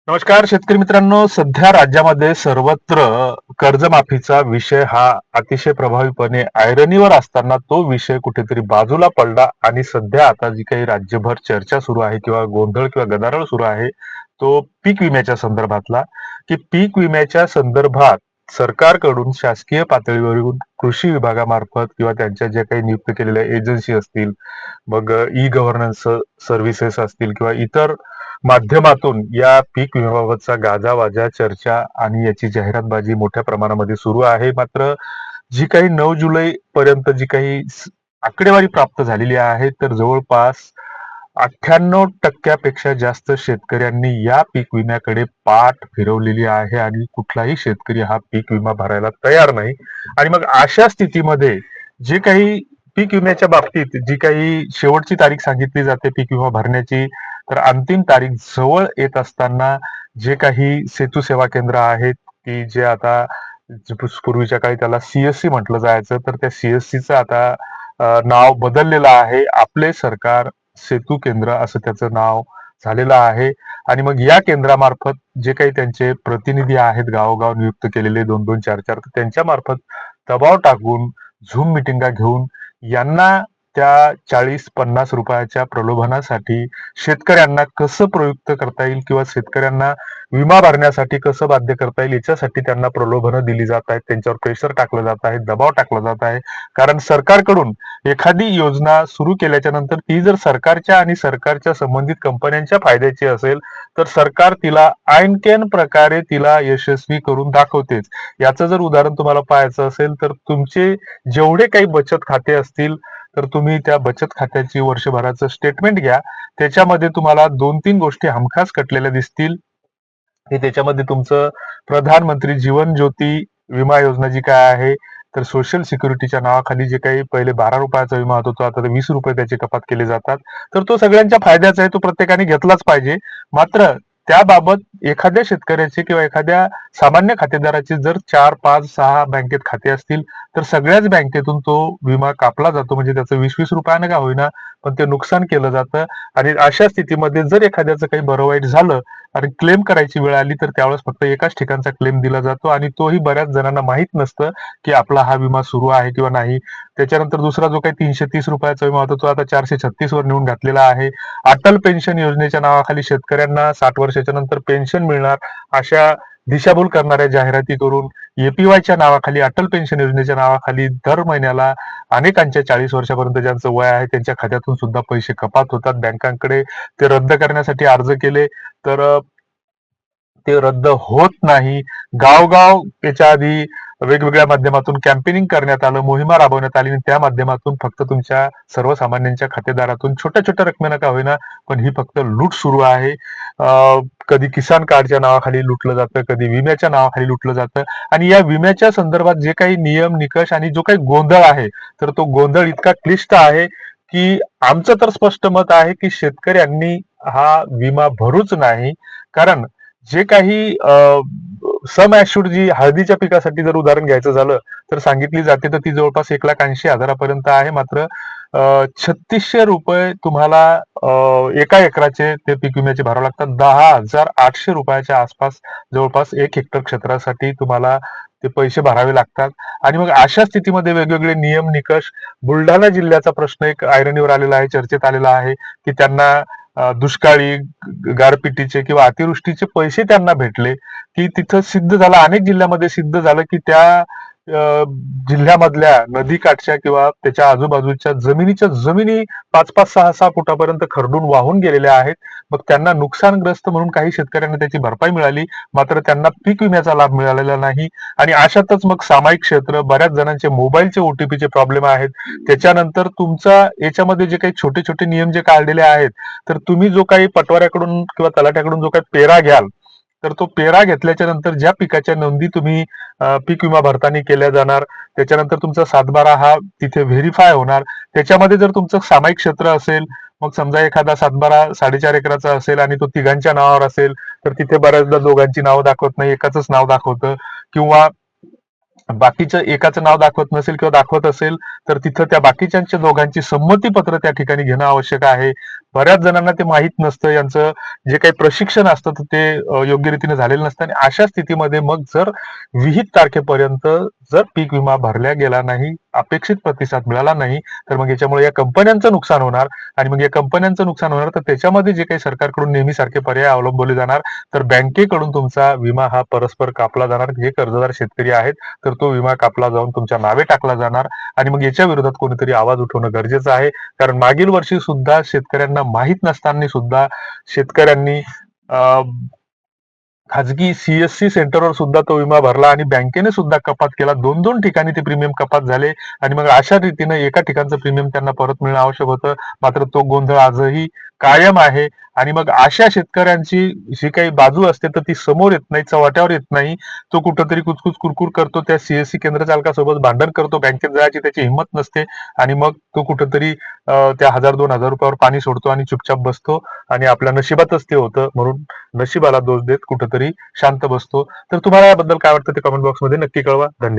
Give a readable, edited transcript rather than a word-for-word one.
नमस्कार शेतकरी मित्रांनो. सध्या राज्यामध्ये सर्वत्र कर्जमाफीचा विषय हा अतिशय प्रभावीपणे ऐरणीवर असताना तो विषय कुठेतरी बाजूला पडला आणि सध्या आता जी काही राज्यभर चर्चा सुरू आहे किंवा गोंधळ किंवा गदारोळ सुरू आहे तो पीक विम्याच्या संदर्भातला, की पीक विम्याच्या संदर्भात सरकारकडून शासकीय पातळीवरून कृषी विभागामार्फत किंवा त्यांच्या ज्या काही नियुक्त केलेल्या एजन्सी असतील, मग ई गव्हर्नन्स सर्व्हिसेस असतील किंवा इतर माध्यमातून या पीक विम्याबाबतचा गाजावाजा, चर्चा आणि याची जाहिरातबाजी मोठ्या प्रमाणामध्ये सुरू आहे. मात्र जी काही 9 जुलै पर्यंत जी काही आकडेवारी प्राप्त झालेली आहे, तर जवळपास 98% पेक्षा जास्त शेतकऱ्यांनी या पीक विम्याकडे पाठ फिरवलेली आहे आणि कुठलाही शेतकरी हा पीक विमा भरायला तयार नाही. आणि मग अशा स्थितीमध्ये जे काही पीक विम्याच्या बाबतीत जी काही शेवटची तारीख सांगितली जाते पीक विमा भरण्याची, तर अंतिम तारीख जवळ येत असताना जे काही सेतू सेवा केंद्र आहेत, की जे आता पूर्वीच्या काळी त्याला सीएससी म्हटलं जायचं, तर त्या सीएससीचं आता नाव बदललेलं आहे. आपले सरकार सेतू केंद्र असं त्याचं नाव झालेलं आहे. आणि मग या केंद्रामार्फत जे काही त्यांचे प्रतिनिधी आहेत गावोगाव नियुक्त केलेले 2-2, 4-4, तर त्यांच्या मार्फत दबाव टाकून झूम मिटिंगा घेऊन यांना त्या 40-50 रुपयाच्या प्रलोभनासाठी शेतकऱ्यांना कसं प्रयुक्त करता येईल किंवा शेतकऱ्यांना विमा भरण्यासाठी कसं बाध्य करता येईल याच्यासाठी त्यांना प्रलोभनं दिली जात आहेत, त्यांच्यावर प्रेशर टाकलं जात आहे, दबाव टाकला जात आहे. कारण सरकारकडून एखादी योजना सुरू केल्याच्या नंतर ती जर सरकारच्या आणि सरकारच्या संबंधित कंपन्यांच्या फायद्याची असेल, तर सरकार तिला ऐनकेन प्रकारे तिला यशस्वी करून दाखवतेच. याचं जर उदाहरण तुम्हाला पाहायचं असेल, तर तुमचे जेवढे काही बचत खाते असतील, तर तुम्ही त्या बचत खात्याची वर्षभराचं स्टेटमेंट घ्या. त्याच्यामध्ये तुम्हाला 2-3 गोष्टी हमखास कटलेल्या दिसतील, की त्याच्यामध्ये तुमचं प्रधानमंत्री जीवन ज्योती विमा योजना जी काय आहे, तर सोशल सिक्युरिटीच्या नावाखाली जे काही पहिले 12 रुपयाचा विमा होता, तो आता 20 रुपये त्याची कपात केली जातात. तर तो सगळ्यांच्या फायद्याचा आहे, तो प्रत्येकाने घेतलाच पाहिजे. मात्र त्याबाबत एखाद्या शेतकऱ्याचे किंवा एखाद्या सामान्य खातेदाराचे जर 4, 5, 6 बँकेत खाते असतील, तर सगळ्याच बँकेतून तो विमा कापला जातो. म्हणजे त्याचं 20-20 रुपयानं का होईना, पण ते नुकसान केलं जातं. आणि अशा स्थितीमध्ये जर एखाद्याचं काही बरं वाईट झालं आणि क्लेम करायची वेळ आली, तर त्यावेळेस फक्त एकाच ठिकाणचा क्लेम दिला जातो आणि तोही बऱ्याच जणांना माहीत नसतं, की आपला हा विमा सुरू आहे किंवा नाही. त्याच्यानंतर दुसरा जो काही 330 रुपयाचा विमा होता, तो आता 436 वर नेऊन घातलेला आहे. अटल पेन्शन योजनेच्या नावाखाली शेतकऱ्यांना 60 वर्षाच्या नंतर पेन्शन मिळणार, अशा दिशाभूल करणाऱ्या जाहिराती करून एपीवायच्या नावाखाली, अटल पेन्शन योजनेच्या नावाखाली दर महिन्याला अनेकांच्या 40 वर्षापर्यंत ज्यांचं वय आहे त्यांच्या खात्यातून सुद्धा पैसे कपात होतात बँकांकडे. ते रद्द करण्यासाठी अर्ज केले, तर ते रद्द होत नाही. गावगाव त्याच्या आधी वेगवेगळ्या माध्यमातून कॅम्पेनिंग करण्यात आलं, मोहिमा राबवण्यात आली आणि त्या माध्यमातून फक्त तुमच्या सर्वसामान्यांच्या खातेदारातून छोट्या छोट्या रकमेनं का होईना, पण ही फक्त लूट सुरू आहे. कधी किसान कार्डच्या नावाखाली लुटलं जातं, कधी विम्याच्या नावाखाली लुटलं जातं. आणि या विम्याच्या संदर्भात जे काही नियम निकष आणि जो काही गोंधळ आहे, तर तो गोंधळ इतका क्लिष्ट आहे, की आमचं तर स्पष्ट मत आहे की शेतकऱ्यांनी हा विमा भरूच नाही. कारण जे काही सम ऍश्युर्ड जी हळदीच्या पिकासाठी जर उदाहरण घ्यायचं झालं, तर सांगितली जाते तर ती जवळपास 1,80,000 आहे. मात्र 3600 रुपये तुम्हाला एका एकराचे ते पीक विम्याचे भरावे लागतात. 10,800 रुपयाच्या आसपास जवळपास 1 हेक्टर क्षेत्रासाठी तुम्हाला ते पैसे भरावे लागतात. आणि मग अशा स्थितीमध्ये वेगवेगळे नियम निकष, बुलढाणा जिल्ह्याचा प्रश्न एक ऐरणीवर आलेला आहे, चर्चेत आलेला आहे, की त्यांना दुष्काळी, गारपिटीचे किंवा अतिवृष्टीचे पैसे त्यांना भेटले, की तिथं सिद्ध झालं, अनेक जिल्ह्यामध्ये सिद्ध झालं, की त्या जिल्ह्यामधल्या नदीकाठच्या किंवा त्याच्या आजूबाजूच्या जमिनीच्या जमिनी 5-5, 6-6 फुटापर्यंत खरडून वाहून गेलेल्या आहेत. मग त्यांना नुकसानग्रस्त म्हणून काही शेतकऱ्यांना त्याची भरपाई मिळाली, मात्र त्यांना पीक विम्याचा लाभ मिळालेला नाही. आणि अशातच मग सामायिक क्षेत्र, बऱ्याच जणांचे मोबाईलचे ओटीपीचे प्रॉब्लेम आहेत. त्याच्यानंतर तुमचा याच्यामध्ये जे काही छोटे छोटे नियम जे काढलेले आहेत, तर तुम्ही जो काही पटवाऱ्याकडून किंवा तलाट्याकडून जो काही पेरा घ्याल, तर तो पेरा घेतल्याच्या नंतर ज्या पिकाच्या नोंदी तुम्ही पीक विमा भरताना केल्या जाणार, त्याच्यानंतर तुमचा 7/12 हा तिथे व्हेरीफाय होणार. त्याच्यामध्ये जर तुमचं सामायिक क्षेत्र असेल, मग समजा एखादा 7/12 4.5 एकराचा असेल आणि तो तिघांच्या नावावर असेल, तर तिथे बऱ्याचदा दोघांची नावं दाखवत नाही, एकाच नाव दाखवतं. किंवा बाकीचं एकाचं नाव दाखवत नसेल किंवा दाखवत असेल, तर तिथं त्या बाकीच्या दोघांची संमतीपत्र त्या ठिकाणी घेणं आवश्यक आहे. बऱ्याच जणांना ते माहीत नसतं. यांचं जे काही प्रशिक्षण असतं तर ते योग्य रीतीने झालेलं नसतं आणि अशा स्थितीमध्ये मग जर विहित तारखेपर्यंत जर पीक विमा भरला गेला नाही, अपेक्षित प्रतिसाद मिळाला नाही, तर मग याच्यामुळे या कंपन्यांचं नुकसान होणार आणि मग या कंपन्यांचं नुकसान होणार तर त्याच्यामध्ये जे काही सरकारकडून नेहमीसारखे पर्याय अवलंबले जाणार, तर बँकेकडून तुमचा विमा हा परस्पर कापला जाणार. जे कर्जदार शेतकरी आहेत, तर तो विमा कापला जाऊन तुमच्या नावे टाकला जाणार आणि मग याच्या विरोधात कोणीतरी आवाज उठवणं गरजेचं आहे. कारण मागील वर्षी सुद्धा शेतकऱ्यांना माहीत नसताना सुद्धा शेतकऱ्यांनी अ, खाजगी सीएससी सेंटरवर सुद्धा तो विमा भरला आणि बँकेने सुद्धा कपात केला. 2-2 ठिकाणी ते प्रीमियम कपात झाले आणि मग अशा रीतीने एका ठिकाणचं प्रीमियम त्यांना परत मिळणं आवश्यक होतं. मात्र तो गोंधळ आजही कायम आहे आणि मग अशा शेतकऱ्यांची जी काही बाजू असते तर ती समोर येत नाही, चव्हाट्यावर येत नाही. तो कुठंतरी कुचकुच कुरकुर करतो, त्या सीएससी केंद्र चालकासोबत भांडण करतो, बँकेत जायची त्याची हिंमत नसते आणि मग तो कुठंतरी त्या 1000-2000 रुपयावर पाणी सोडतो आणि चुपचाप बसतो आणि आपल्या नशिबातच ते होतं म्हणून नशिबाला दोष देत कुठंतरी शांत बसतो. तर तुम्हाला याबद्दल काय वाटतं ते कमेंट बॉक्समध्ये नक्की कळवा. धन्यवाद.